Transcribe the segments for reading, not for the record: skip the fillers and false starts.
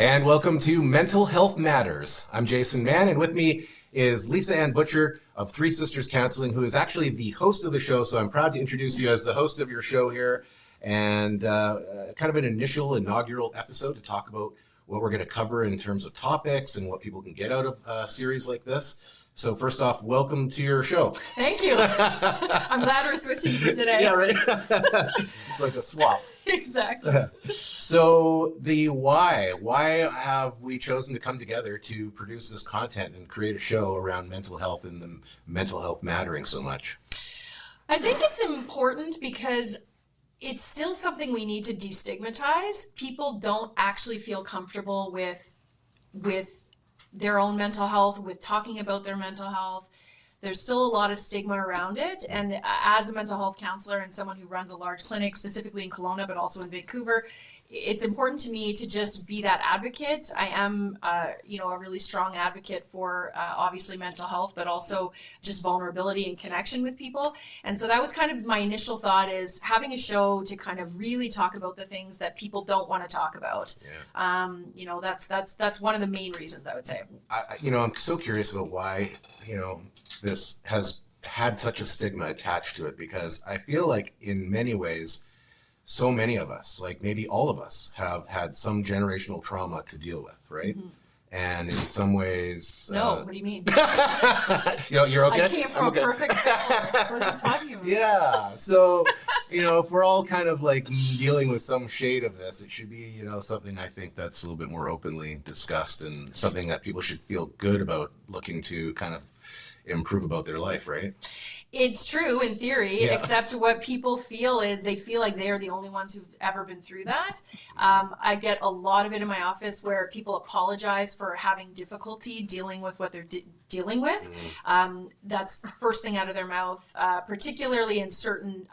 And welcome to Mental Health Matters. I'm Jason Mann, and with me is Lisa Ann Butcher of Three Sisters Counselling, who is actually the host of the show. So I'm proud to introduce you as the host of your show here, and kind of an inaugural episode to talk about what we're going to cover in terms of topics and what people can get out of a series like this. So first off, welcome to your show. Thank you. I'm glad we're switching for today. Yeah, right. It's like a swap. Exactly. So the why have we chosen to come together to produce this content and create a show around mental health and the mental health mattering so much? I think it's important because it's still something we need to destigmatize. People don't actually feel comfortable with their own mental health, with talking about their mental health. There's still a lot of stigma around it. And as a mental health counselor and someone who runs a large clinic, specifically in Kelowna, but also in Vancouver, it's important to me to just be that advocate. I am, a really strong advocate for obviously mental health, but also just vulnerability and connection with people. And so that was kind of my initial thought, is having a show to kind of really talk about the things that people don't want to talk about. Yeah. That's one of the main reasons, I would say. I'm so curious about why, this has had such a stigma attached to it, because I feel like in many ways, so many of us, like maybe all of us, have had some generational trauma to deal with, right? Mm-hmm. And in some ways... No, what do you mean? You're okay? I came from a perfect family. What are you talking about? Yeah, so, if we're all kind of like dealing with some shade of this, it should be, something I think that's a little bit more openly discussed, and something that people should feel good about looking to kind of improve about their life, right? It's true in theory, Yeah. Except what people feel is they feel like they are the only ones who've ever been through that. I get a lot of it in my office where people apologize for having difficulty dealing with what they're dealing with. That's the first thing out of their mouth, particularly in certain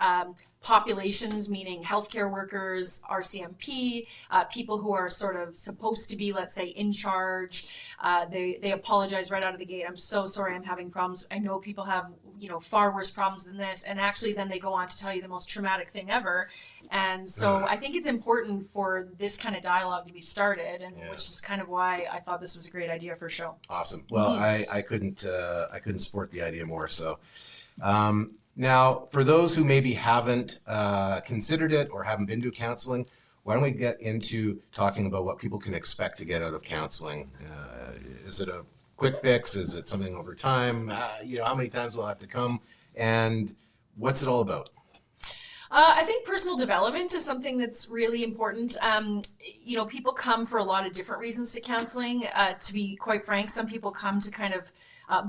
populations, meaning healthcare workers, RCMP, people who are sort of supposed to be, let's say, in charge. They apologize right out of the gate. I'm so sorry I'm having problems. I know people have, far worse problems than this. And actually then they go on to tell you the most traumatic thing ever. And so I think it's important for this kind of dialogue to be started, and which is kind of why I thought this was a great idea for a show. Awesome. Well, I couldn't support the idea more. So, now, for those who maybe haven't considered it or haven't been to counseling, why don't we get into talking about what people can expect to get out of counseling? Is it a quick fix? Is it something over time? How many times will I have to come? And what's it all about? I think personal development is something that's really important. People come for a lot of different reasons to counseling. To be quite frank, some people come to kind of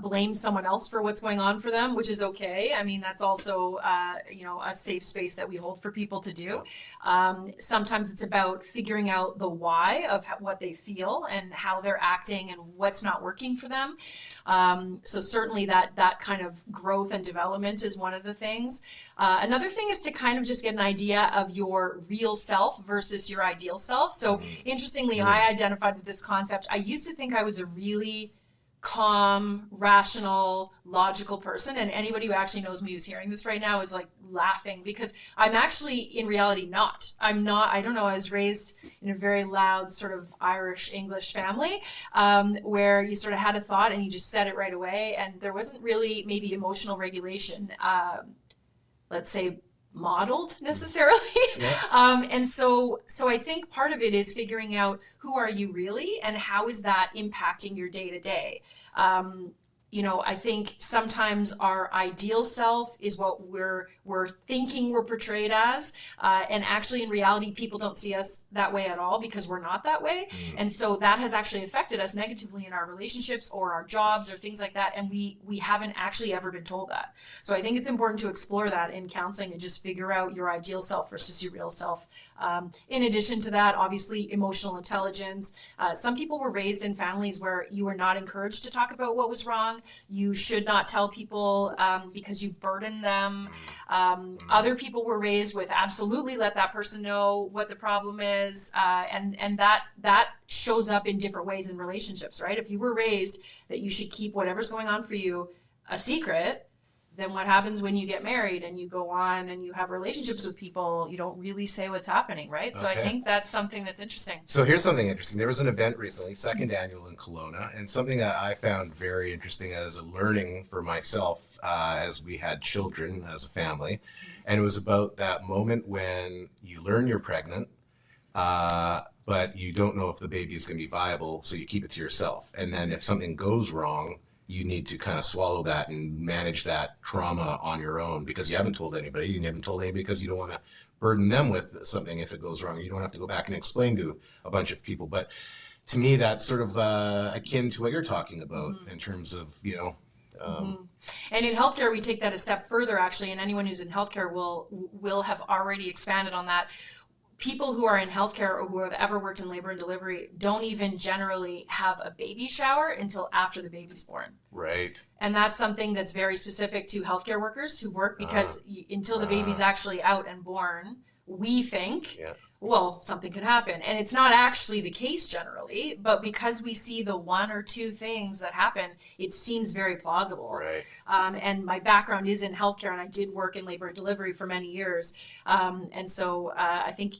blame someone else for what's going on for them, which is okay. I mean, that's also, a safe space that we hold for people to do. Sometimes it's about figuring out the why of what they feel and how they're acting and what's not working for them. So certainly that kind of growth and development is one of the things. Another thing is to kind of just get an idea of your real self versus your ideal self. So interestingly, I identified with this concept. I used to think I was a really calm, rational, logical person, and anybody who actually knows me who's hearing this right now is like laughing, because I'm actually in reality not. I don't know, I was raised in a very loud sort of Irish English family, where you sort of had a thought and you just said it right away, and there wasn't really maybe emotional regulation, let's say, modeled necessarily. Yeah. And so I think part of it is figuring out who are you really and how is that impacting your day to day. I think sometimes our ideal self is what we're thinking we're portrayed as, and actually in reality people don't see us that way at all because we're not that way. And so that has actually affected us negatively in our relationships or our jobs or things like that, and we haven't actually ever been told that. So I think it's important to explore that in counseling and just figure out your ideal self versus your real self. In addition to that, obviously emotional intelligence. Some people were raised in families where you were not encouraged to talk about what was wrong. You should not tell people because you burden them. Other people were raised with absolutely let that person know what the problem is, and that shows up in different ways in relationships, right? If you were raised that you should keep whatever's going on for you a secret, then what happens when you get married and you go on and you have relationships with people? You don't really say what's happening, right? So I Okay. think that's something that's interesting. So here's something interesting. There was an event recently, second annual in Kelowna, and something that I found very interesting as a learning for myself as we had children as a family, and it was about that moment when you learn you're pregnant, but you don't know if the baby is going to be viable, so you keep it to yourself. And then if something goes wrong, you need to kind of swallow that and manage that trauma on your own because you haven't told anybody. You haven't told anybody because you don't want to burden them with something if it goes wrong. You don't have to go back and explain to a bunch of people. But to me, that's sort of akin to what you're talking about in terms of, And in healthcare, we take that a step further, actually, and anyone who's in healthcare will have already expanded on that. People who are in healthcare or who have ever worked in labor and delivery don't even generally have a baby shower until after the baby's born. Right. And that's something that's very specific to healthcare workers who work because until the baby's actually out and born, we think, well, something could happen. And it's not actually the case generally, but because we see the one or two things that happen, it seems very plausible. Right. And my background is in healthcare, and I did work in labor and delivery for many years. And so I think,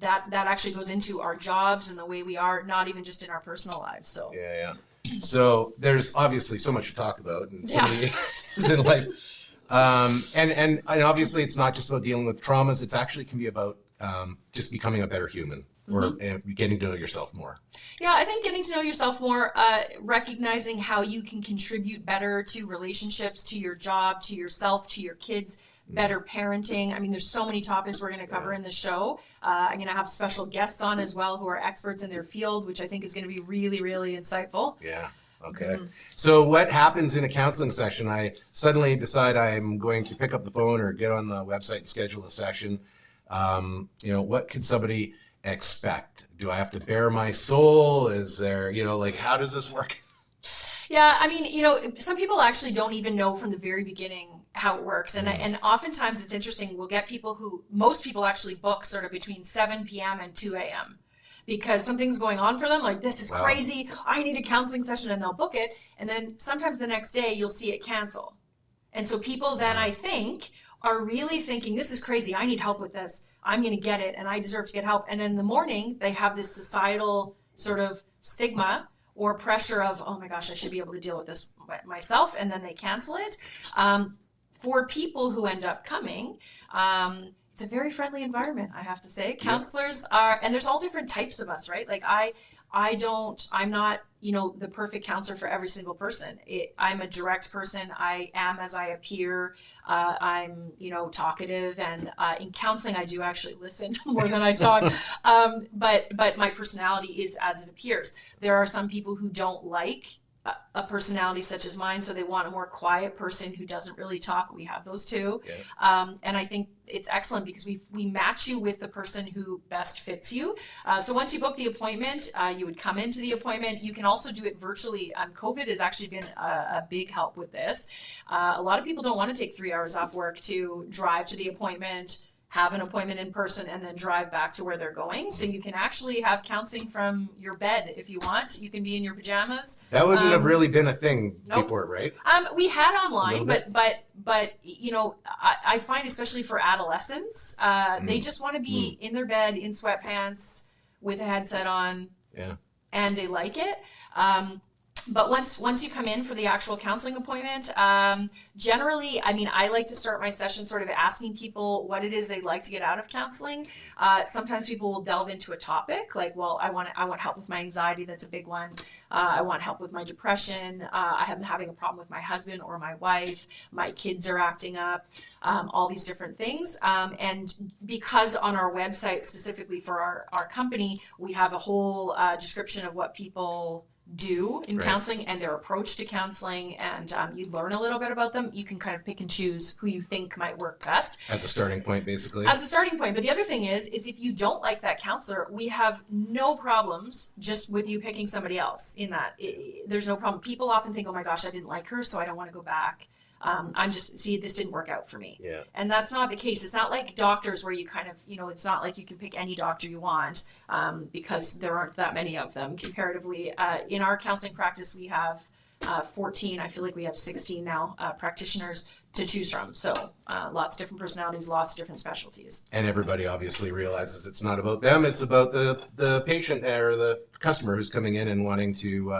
that actually goes into our jobs and the way we are, not even just in our personal lives. So Yeah. So there's obviously so much to talk about and so many things in life. And obviously it's not just about dealing with traumas. It's actually can be about just becoming a better human or getting to know yourself more. Yeah, I think getting to know yourself more, recognizing how you can contribute better to relationships, to your job, to yourself, to your kids, better parenting. I mean, there's so many topics we're going to cover in the show. I'm going to have special guests on as well who are experts in their field, which I think is going to be really, really insightful. Yeah. Okay. So what happens in a counseling session? I suddenly decide I'm going to pick up the phone or get on the website and schedule a session. What can somebody expect? Do I have to bare my soul? Is there, how does this work? Yeah, I mean, some people actually don't even know from the very beginning how it works. And oftentimes it's interesting. We'll get most people actually book sort of between 7 p.m. and 2 a.m. because something's going on for them. Like, this is crazy. I need a counseling session, and they'll book it. And then sometimes the next day you'll see it cancel. And so people then, I think, are really thinking, this is crazy. I need help with this. I'm going to get it, and I deserve to get help. And in the morning, they have this societal sort of stigma or pressure of, oh my gosh, I should be able to deal with this myself, and then they cancel it. For people who end up coming, it's a very friendly environment, I have to say. Counselors are, and there's all different types of us, right? Like I'm not, the perfect counselor for every single person. I'm a direct person. I am as I appear. I'm, talkative, and in counseling, I do actually listen more than I talk. But my personality is as it appears. There are some people who don't like a personality such as mine, so they want a more quiet person who doesn't really talk. We have those too. Okay. And I think it's excellent because we match you with the person who best fits you. So once you book the appointment, you would come into the appointment. You can also do it virtually. COVID has actually been a big help with this. A lot of people don't want to take 3 hours off work to drive to the appointment, have an appointment in person, and then drive back to where they're going. So you can actually have counseling from your bed if you want. You can be in your pajamas. That wouldn't have really been a thing before, right? We had online, but I find especially for adolescents, they just want to be in their bed in sweatpants with a headset on, and they like it. But once you come in for the actual counseling appointment, generally, I mean, I like to start my session sort of asking people what it is they'd like to get out of counseling. Sometimes people will delve into a topic like, well, I want help with my anxiety. That's a big one. I want help with my depression. I am having a problem with my husband or my wife. My kids are acting up. All these different things. And because on our website, specifically for our company, we have a whole description of what people do in counseling and their approach to counseling, and you learn a little bit about them. You can kind of pick and choose who you think might work best. As a starting point, basically. As a starting point. But the other thing is if you don't like that counselor, we have no problems just with you picking somebody else in that. There's no problem. People often think, oh my gosh, I didn't like her, so I don't want to go back. this didn't work out for me. Yeah. And that's not the case. It's not like doctors where you kind of, it's not like you can pick any doctor you want, because there aren't that many of them comparatively. In our counseling practice, we have 14, I feel like we have 16 now, practitioners to choose from. So lots of different personalities, lots of different specialties. And everybody obviously realizes it's not about them, it's about the patient or the customer who's coming in and wanting to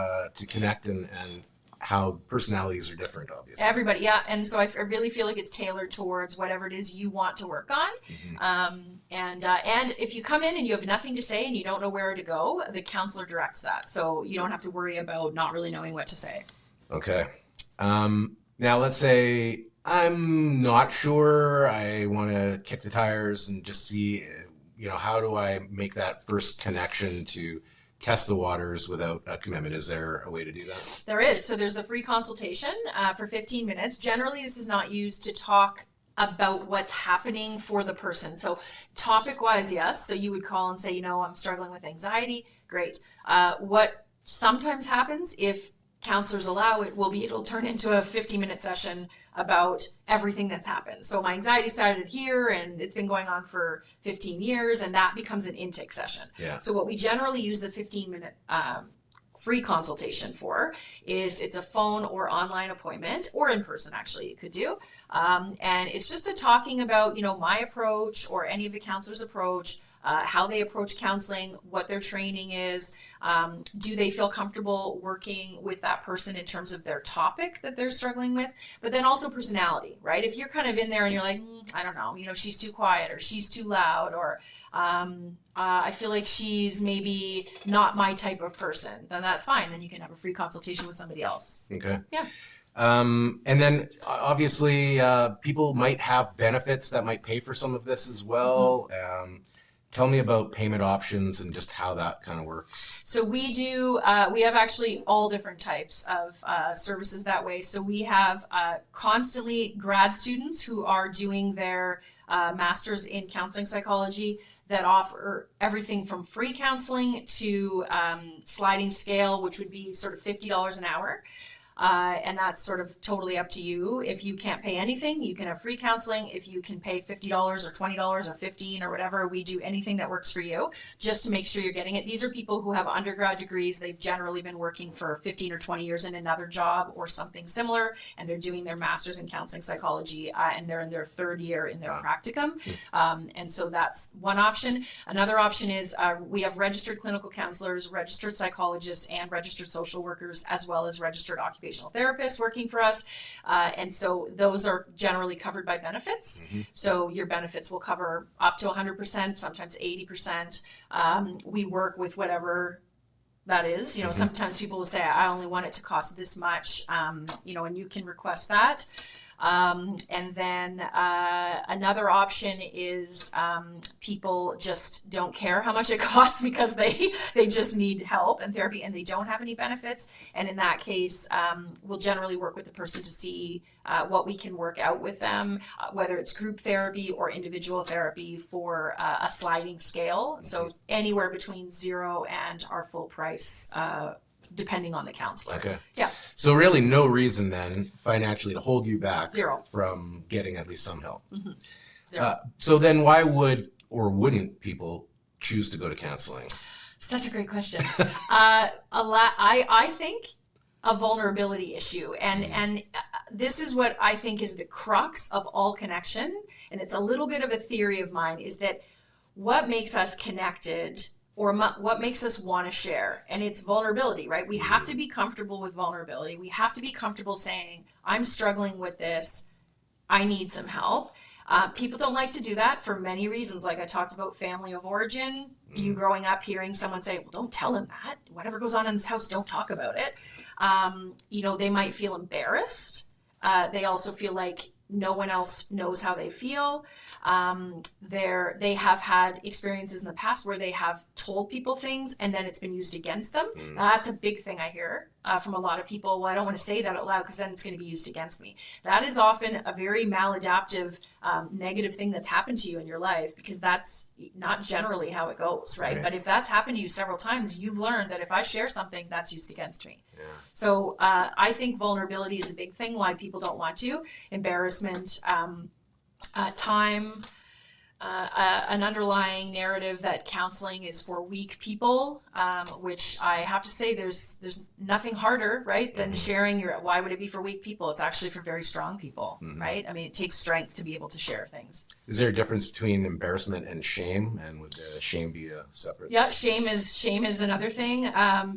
connect and how personalities are different, obviously. Everybody, yeah. And so I really feel like it's tailored towards whatever it is you want to work on. And if you come in and you have nothing to say and you don't know where to go, the counselor directs that. So you don't have to worry about not really knowing what to say. Okay. Now let's say I'm not sure. I want to kick the tires and just see, how do I make that first connection to test the waters without a commitment? Is there a way to do that? There is. So there's the free consultation for 15 minutes. Generally, this is not used to talk about what's happening for the person. So topic-wise, yes. So you would call and say, I'm struggling with anxiety. Great. What sometimes happens, if counselors allow it, it'll turn into a 50-minute session about everything that's happened. So my anxiety started here and it's been going on for 15 years, and that becomes an intake session. Yeah. So what we generally use the 15-minute free consultation for is it's a phone or online appointment, or in person actually you could do. And it's just talking about, my approach or any of the counselors' approach, how they approach counseling, what their training is, do they feel comfortable working with that person in terms of their topic that they're struggling with, but then also personality, right? If you're kind of in there and you're like, I don't know, she's too quiet or she's too loud, or I feel like she's maybe not my type of person, then that's fine. Then you can have a free consultation with somebody else. Okay. Yeah. And then obviously people might have benefits that might pay for some of this as well. Tell me about payment options and just how that kind of works. So we have actually all different types of services that way. So we have constantly grad students who are doing their master's in counseling psychology that offer everything from free counseling to sliding scale, which would be sort of $50 an hour. And that's sort of totally up to you. If you can't pay anything, you can have free counseling. If you can pay $50 or $20 or $15 or whatever, we do anything that works for you just to make sure you're getting it. These are people who have undergrad degrees. They've generally been working for 15 or 20 years in another job or something similar, and they're doing their master's in counseling psychology, and they're in their third year in their practicum. And so that's one option. Another option is we have registered clinical counselors, registered psychologists, and registered social workers, as well as registered occupational therapists working for us. And so those are generally covered by benefits. So your benefits will cover up to 100%, sometimes 80%. We work with whatever that is. Sometimes people will say, I only want it to cost this much, and you can request that. And then another option is people just don't care how much it costs because they just need help and therapy and they don't have any benefits. And in that case, we'll generally work with the person to see what we can work out with them, whether it's group therapy or individual therapy for a sliding scale. So anywhere between 0 and our full price, depending on the counselor. Okay. Yeah. So really no reason then financially to hold you back 0 from getting at least some help. 0. So then why would or wouldn't people choose to go to counseling? Such a great question. I think a vulnerability issue. And this is what I think is the crux of all connection. And it's a little bit of a theory of mine, is that what makes us connected or what makes us want to share. And it's vulnerability, right? We have to be comfortable with vulnerability. We have to be comfortable saying, I'm struggling with this. I need some help. People don't like to do that for many reasons. Like I talked about family of origin, you growing up hearing someone say, well, don't tell him that. Whatever goes on in this house, don't talk about it. They might feel embarrassed. They also feel like no one else knows how they feel. They have had experiences in the past where they have told people things and then it's been used against them. That's a big thing I hear from a lot of people. Well, I don't want to say that out loud because then it's going to be used against me. That is often a very maladaptive, negative thing that's happened to you in your life, because that's not generally how it goes, right? But if that's happened to you several times, you've learned that if I share something, that's used against me. Yeah. So I think vulnerability is a big thing why people don't want to. Embarrassment, time, an underlying narrative that counseling is for weak people, which I have to say there's nothing harder, right, than sharing why would it be for weak people? It's actually for very strong people, right? I mean, it takes strength to be able to share things. Is there a difference between embarrassment and shame? And would shame be a separate? Yeah, shame is another thing.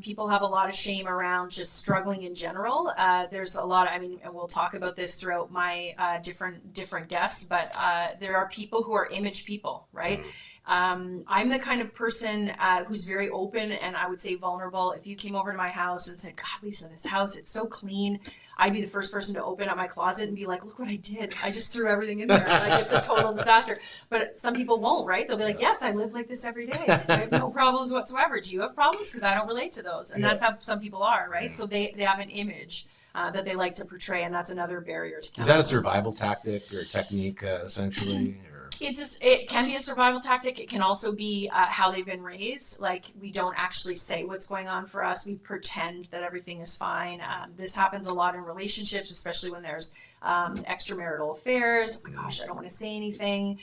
People have a lot of shame around just struggling in general. There's a lot of, and we'll talk about this throughout my different guests, but there are people who are image people, right? I'm the kind of person who's very open and I would say vulnerable. If you came over to my house and said, God, Lisa, this house, it's so clean, I'd be the first person to open up my closet and be like, look what I did. I just threw everything in there. Like, it's a total disaster. But some people won't, right? They'll be like, yes, I live like this every day. I have no problems whatsoever. Do you have problems? Because I don't relate to those. And that's how some people are, right? So they have an image that they like to portray, and that's another barrier to counseling. Is that a survival tactic or technique, essentially? It can be a survival tactic. It can also be how they've been raised. Like, we don't actually say what's going on for us. We pretend that everything is fine. This happens a lot in relationships, especially when there's extramarital affairs. Oh my gosh, I don't want to say anything.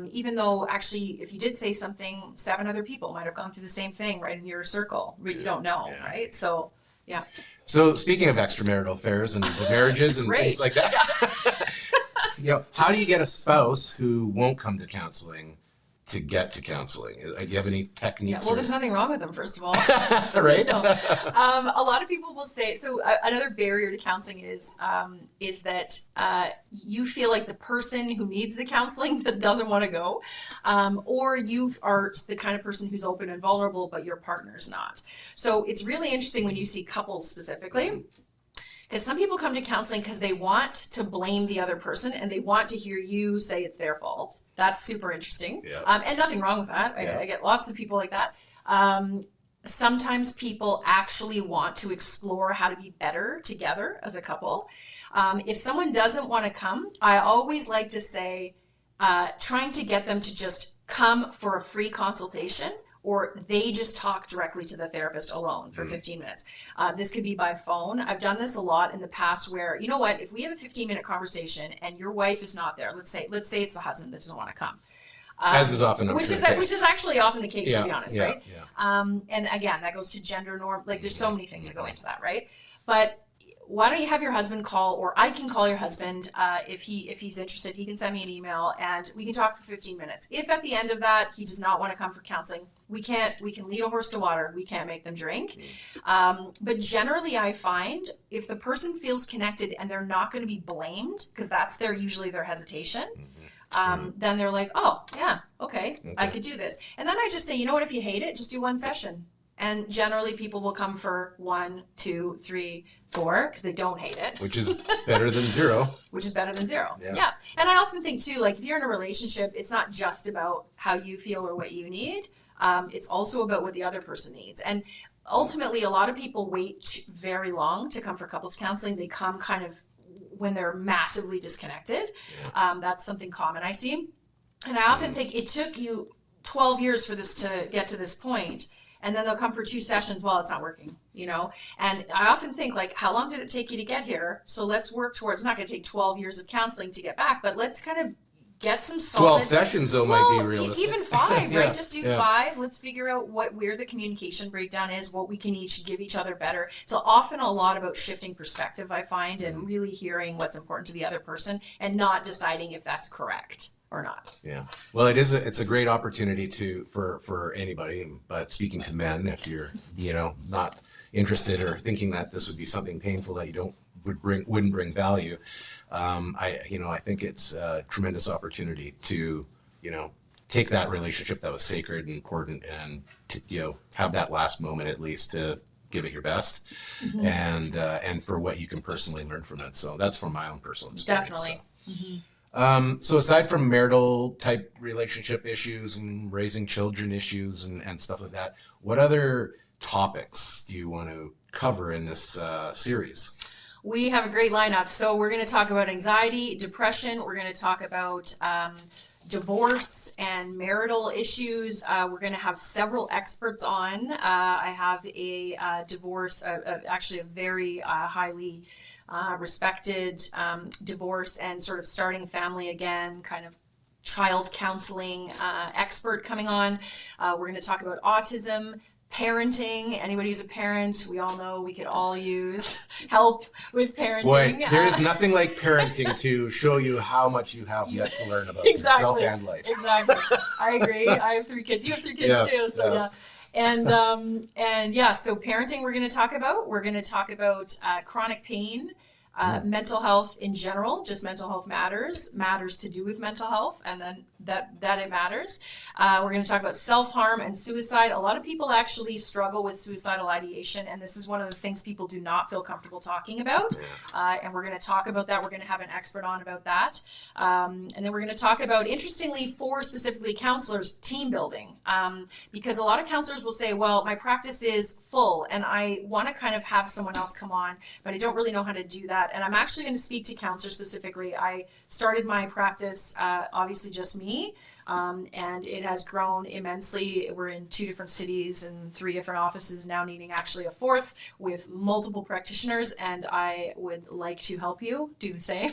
Even though actually, if you did say something, 7 other people might have gone through the same thing right in your circle. But you don't know, right? So, yeah. So speaking of extramarital affairs and marriages and things like that, how do you get a spouse who won't come to counseling to get to counseling? Do you have any techniques? Well, there's nothing wrong with them, first of all. Right? No. A lot of people will say, so another barrier to counseling is that you feel like the person who needs the counseling that doesn't want to go, or you are the kind of person who's open and vulnerable, but your partner's not. So it's really interesting when you see couples specifically. Because some people come to counseling because they want to blame the other person and they want to hear you say it's their fault. That's super interesting. Yeah. And nothing wrong with that. I get lots of people like that. Sometimes people actually want to explore how to be better together as a couple. If someone doesn't want to come, I always like to say, trying to get them to just come for a free consultation, or they just talk directly to the therapist alone for 15 minutes. This could be by phone. I've done this a lot in the past where, you know what, if we have a 15-minute conversation and your wife is not there, let's say it's the husband that doesn't want to come. As is often which is actually often the case, to be honest, right? Yeah. And again, that goes to gender norm. Like, there's so many things that go into that, right? But why don't you have your husband call, or I can call your husband if he's interested. He can send me an email and we can talk for 15 minutes. If at the end of that he does not want to come for counseling, we can lead a horse to water. We can't make them drink. But generally, I find if the person feels connected and they're not going to be blamed, because that's usually their hesitation, then they're like, oh yeah, okay, I could do this. And then I just say, you know what, if you hate it, just do one session. And generally people will come for 1, 2, 3, 4 because they don't hate it. Which is better than 0. Which is better than 0. Yeah. And I often think too, like, if you're in a relationship, it's not just about how you feel or what you need. It's also about what the other person needs. And ultimately, a lot of people wait very long to come for couples counseling. They come kind of when they're massively disconnected. That's something common I see. And I often think it took you 12 years for this to get to this point. And then they'll come for 2 sessions while it's not working, And I often think, like, how long did it take you to get here? So let's work towards, it's not going to take 12 years of counseling to get back, but let's kind of get some solid. 12 sessions, though, might be realistic. Even 5, right? Just do 5. Let's figure out where the communication breakdown is, what we can each give each other better. It's often a lot about shifting perspective, I find, and really hearing what's important to the other person and not deciding if that's correct or not. Yeah. Well, it's a great opportunity for anybody, but speaking to men, if you're, not interested or thinking that this would be something painful that you wouldn't bring value, I think it's a tremendous opportunity to, take that relationship that was sacred and important and to, have that last moment at least to give it your best, and for what you can personally learn from it. So that's from my own personal experience. Definitely. So. So aside from marital type relationship issues and raising children issues and stuff like that, what other topics do you want to cover in this series? We have a great lineup. So we're going to talk about anxiety, depression. We're going to talk about divorce and marital issues. We're going to have several experts on. I have a divorce, actually a very highly respected divorce and sort of starting family again, kind of child counseling expert coming on. We're going to talk about autism, parenting. Anybody who's a parent, we all know we could all use help with parenting. Boy, there is nothing like parenting to show you how much you have yet to learn about yourself and life. Exactly. I agree. I have 3 kids. You have 3 kids too. So yes. yeah. And yeah, so parenting we're going to talk about. We're going to talk about chronic pain, mental health in general, just mental health matters to do with mental health, and then that it matters. We're going to talk about self-harm and suicide. A lot of people actually struggle with suicidal ideation, and this is one of the things people do not feel comfortable talking about. And we're going to talk about that. We're going to have an expert on about that. And then we're going to talk about, interestingly, for specifically counselors, team building. Because a lot of counselors will say, well, my practice is full, and I want to kind of have someone else come on, but I don't really know how to do that. And I'm actually going to speak to counselors specifically. I started my practice, obviously just me, and it has grown immensely. We're in 2 different cities and 3 different offices now, needing actually a 4th with multiple practitioners, and I would like to help you do the same.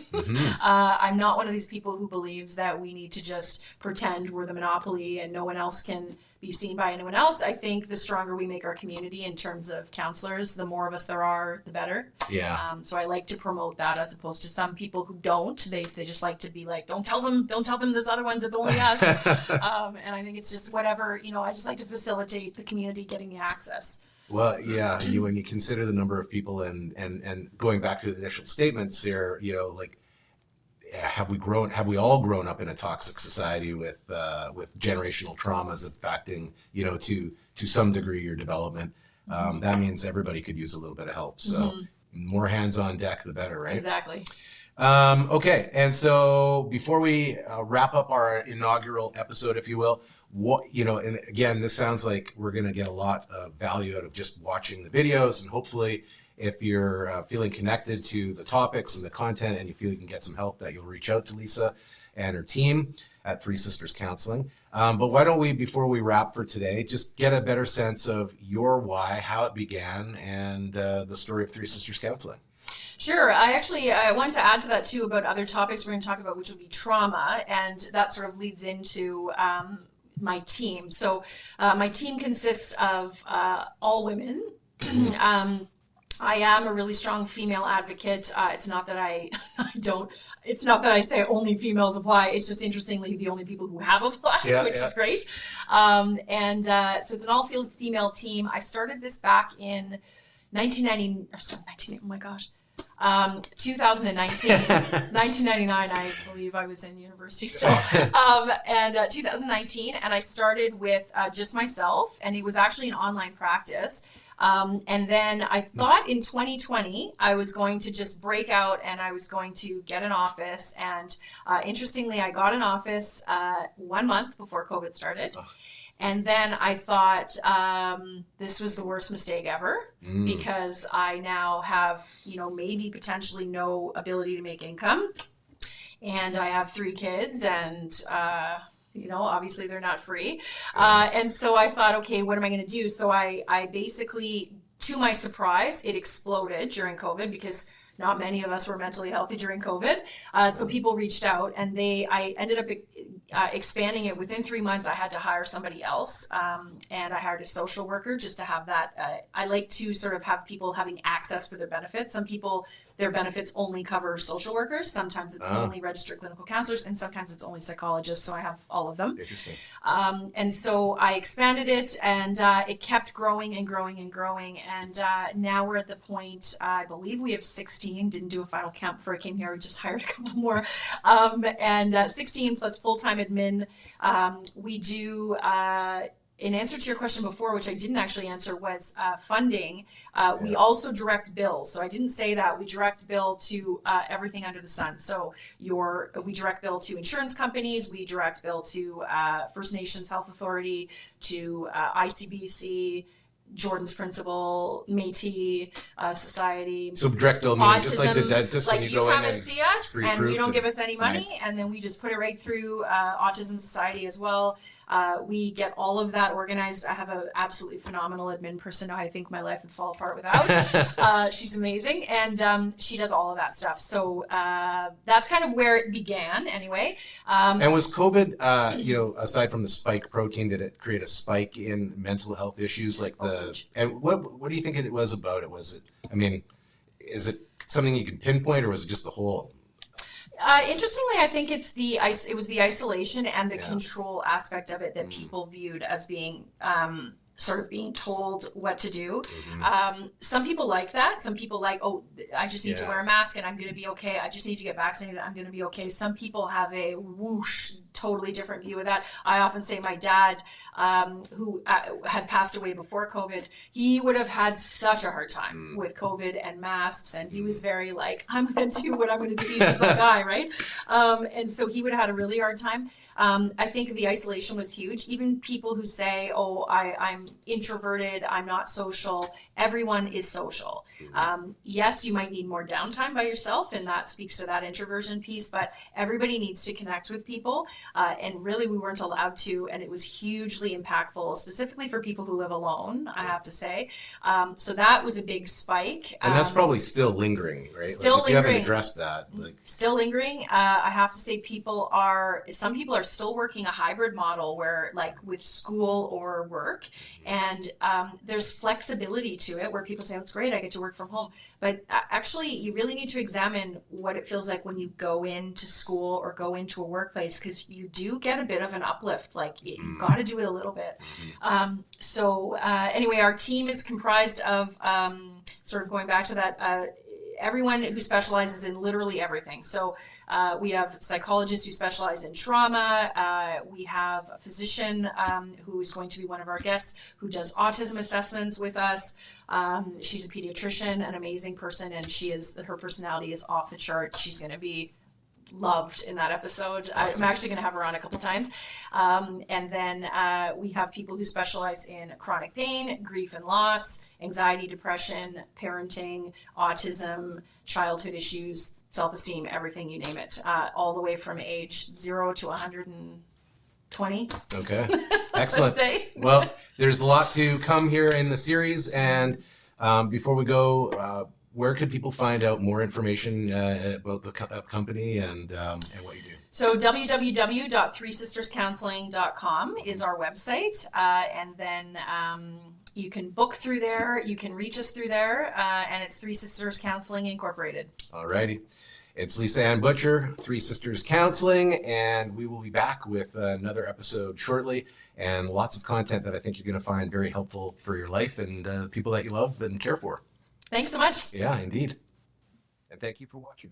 I'm not one of these people who believes that we need to just pretend we're the monopoly and no one else can be seen by anyone else. I think the stronger we make our community in terms of counselors, the more of us there are, the better. Yeah. So I like to promote that, as opposed to some people who don't. They just like to be like, don't tell them there's other ones, it's only us. And I think it's just whatever, I just like to facilitate the community getting the access. Well, yeah, when you consider the number of people and going back to the initial statements here, like, have we all grown up in a toxic society with generational traumas affecting, to some degree your development? That means everybody could use a little bit of help. So more hands on deck, the better, right? Exactly. Okay, and so before we wrap up our inaugural episode, if you will, and again, this sounds like we're going to get a lot of value out of just watching the videos, and hopefully, if you're feeling connected to the topics and the content, and you feel you can get some help, that you'll reach out to Lisa and her team at Three Sisters Counseling. But why don't we, before we wrap for today, just get a better sense of your why, how it began, and the story of Three Sisters Counseling. Sure. I want to add to that too about other topics we're going to talk about, which will be trauma, and that sort of leads into my team. So my team consists of all women. I am a really strong female advocate. It's not that it's not that I say only females apply. It's just, interestingly, the only people who have applied, which is great. So it's an all female team. I started this back in 2019. 1999, I believe I was in university still, and 2019, and I started with just myself, and it was actually an online practice. And then I thought in 2020, I was going to just break out and I was going to get an office. And interestingly, I got an office 1 month before COVID started. And then I thought this was the worst mistake ever, because I now have, maybe potentially no ability to make income. And I have 3 kids, and obviously they're not free. And so I thought, okay, what am I going to do? So I basically, to my surprise, it exploded during COVID, because not many of us were mentally healthy during COVID. So people reached out, and I ended up expanding it. Within 3 months, I had to hire somebody else, and I hired a social worker just to have that. I like to sort of have people having access for their benefits. Some people, their benefits only cover social workers. Sometimes it's only registered clinical counselors, and sometimes it's only psychologists. So I have all of them. Interesting. And so I expanded it, and it kept growing and growing and growing. And now we're at the point, I believe we have 16. Didn't do a final count before I came here. We just hired a couple more. And 16 plus full-time admin. We do, in answer to your question before, which I didn't actually answer, was funding. We also direct bills. So I didn't say that. We direct bill to everything under the sun. So we direct bill to insurance companies. We direct bill to First Nations Health Authority, to ICBC, Jordan's Principle, Métis Society. So direct bill meaning just like the Autism, dentist when like you go in come and and see us free and proof you don't and- give us any money, Nice. and then we just put it right through Autism Society as well. We get all of that organized. I have an absolutely phenomenal admin person I think my life would fall apart without. She's amazing, and she does all of that stuff. So that's kind of where it began anyway. And was COVID, aside from the spike protein, did it create a spike in mental health issues like huge. and what do you think it was about it? Was it, I mean, is it something you can pinpoint or was it just the whole? Interestingly, I think it was the isolation and the Yeah. control aspect of it that people viewed as being sort of being told what to do. Some people like that. Some people like, oh, I just need to Yeah. wear a mask and I'm going to be okay. I just need to get vaccinated. I'm going to be okay. Some people have a whoosh, totally different view of that. I often say my dad, who had passed away before COVID, he would have had such a hard time with COVID and masks. And he was very like, I'm going to do what I'm going to do. He's just that guy, right? And so he would have had a really hard time. I think the isolation was huge. Even people who say, oh, I'm introverted, I'm not social. Everyone is social. Yes, you might need more downtime by yourself, and that speaks to that introversion piece, but everybody needs to connect with people. And really, we weren't allowed to, and it was hugely impactful, specifically for people who live alone, I have to say. So that was a big spike. And that's probably still lingering, right? Still if you haven't lingering. addressed that, like Still lingering. I have to say some people are still working a hybrid model where like with school or work, and there's flexibility to it where people say, oh, it's great, I get to work from home. But actually, you really need to examine what it feels like when you go into school or go into a workplace, because you do get a bit of an uplift. Like you've got to do it a little bit. Anyway, our team is comprised of sort of going back to that, everyone who specializes in literally everything. So we have psychologists who specialize in trauma. We have a physician who is going to be one of our guests who does autism assessments with us. She's a pediatrician, an amazing person, and her personality is off the chart. She's going to be loved in that episode. Awesome. I'm actually going to have her on a couple times. And then we have people who specialize in chronic pain, grief and loss, anxiety, depression, parenting, autism, childhood issues, self-esteem, everything, you name it, all the way from age 0 to 120. Okay, excellent. Let's say. Well, there's a lot to come here in the series, and before we go, where could people find out more information about the company and what you do? So www.threesisterscounseling.com is our website, and then you can book through there, you can reach us through there, and it's Three Sisters Counseling Incorporated. Alrighty. It's Lisa Ann Butcher, Three Sisters Counseling, and we will be back with another episode shortly, and lots of content that I think you're going to find very helpful for your life and people that you love and care for. Thanks so much. Yeah, indeed. And thank you for watching.